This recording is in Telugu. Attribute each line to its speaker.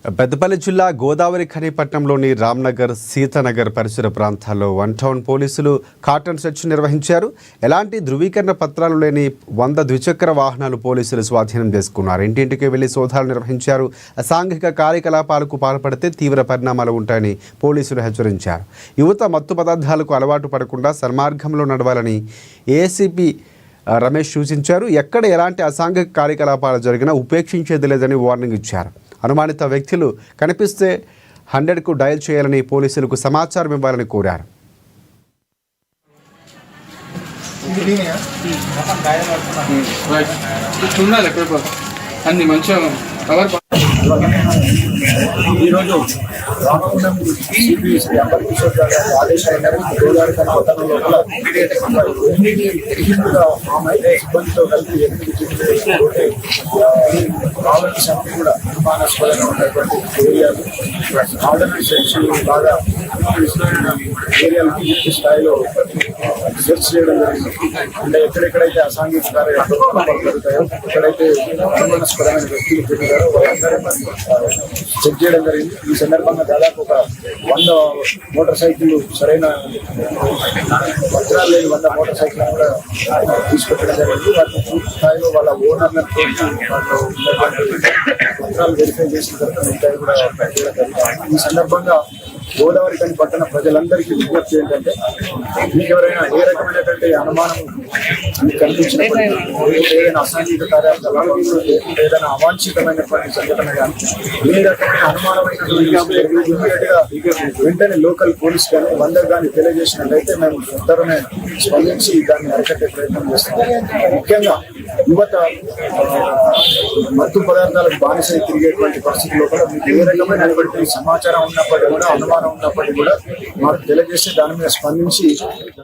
Speaker 1: పెద్దపల్లి జిల్లా గోదావరి ఖనిపట్నంలోని రామ్నగర్, సీతానగర్ పరిసర ప్రాంతాల్లో వన్ టౌన్ పోలీసులు కాటన్ సెర్చ్ నిర్వహించారు. ఎలాంటి ధృవీకరణ పత్రాలు లేని 100 ద్విచక్ర వాహనాలు పోలీసులు స్వాధీనం చేసుకున్నారు. ఇంటింటికి వెళ్లి సోదాలు నిర్వహించారు. అసాంఘిక కార్యకలాపాలకు పాల్పడితే తీవ్ర పరిణామాలు ఉంటాయని పోలీసులు హెచ్చరించారు. యువత మత్తు పదార్థాలకు అలవాటు పడకుండా సన్మార్గంలో నడవాలని ఏసీపీ రమేష్ సూచించారు. ఎక్కడ ఎలాంటి అసాంఘిక కార్యకలాపాలు జరిగినా ఉపేక్షించేది లేదని వార్నింగ్ ఇచ్చారు. అనుమానిత వ్యక్తులు కనిపిస్తే 100కు డయల్ చేయాలని పోలీసులకు సమాచారం ఇవ్వాలని కోరారు.
Speaker 2: ఈరోజు రామగుండం సిపి శ్రీ అంబర్ కిషోర్ గారి ఆదేశాల మేరకు గోదావరి ఖనిపట్నం లోపల 8 ఫామ్ అయితే సిబ్బందితో కలిపి 8 రావడానికి సంఖ్య కూడా అనుమానాస్పదంగా ఉన్నటువంటి ఏరియాలు ఆర్డనరీ సెక్షన్ బాగా ఏరియాలకు పూర్తి స్థాయిలో సెర్చ్ చేయడం జరిగింది. అంటే ఎక్కడెక్కడైతే అసాంఘిక కార్యకలాపాలు జరుగుతాయో ఎక్కడైతే అనుమానాస్పదమైన వ్యక్తులు తిరిగారో వాళ్ళందరూ చెక్ చేయడం జరిగింది. ఈ సందర్భంగా దాదాపు ఒక 100 మోటార్ సైకిళ్ళు, సరైన పత్రాలు లేని 100 మోటార్ సైకిల్ కూడా తీసుకొచ్చడం జరిగింది. వాటిని పూర్తి స్థాయిలో వాళ్ళ ఓనర్లను వాళ్ళు ఉన్నటువంటి పత్రాలు వెరిఫై చేసిన తర్వాత మిగతాయి కూడా చేయడం జరిగింది. ఈ సందర్భంగా గోదావరి ఖనిపట్నం ప్రజలందరికీ విజ్ఞప్తి ఏంటంటే, మీకు ఎవరైనా ఏ రకమైనటువంటి అనుమానం మీకు కనిపించినప్పుడు, ఏదైనా అసాంఘిక కార్యకలాపాలు, ఏదైనా అవాంఛితమైనటువంటి సంఘటన కానీ ఏ రకమైన అనుమానమైనటువంటి ఇమీడియట్గా వెంటనే లోకల్ పోలీస్ కానీ 100 కానీ తెలియజేసినట్లయితే మేము ఉత్తరమే స్పందించి దాన్ని అరికట్టే ప్రయత్నం చేస్తాం. ముఖ్యంగా యువత మత్తు పదార్థాలకు బానిసై తిరిగేటువంటి పరిస్థితుల్లో కూడా మీకు ఏ రకమైనటువంటి సమాచారం ఉన్నప్పటికీ కూడా, అనుమానం ఉన్నప్పటికీ కూడా మాకు తెలియజేస్తే దాని మీద స్పందించి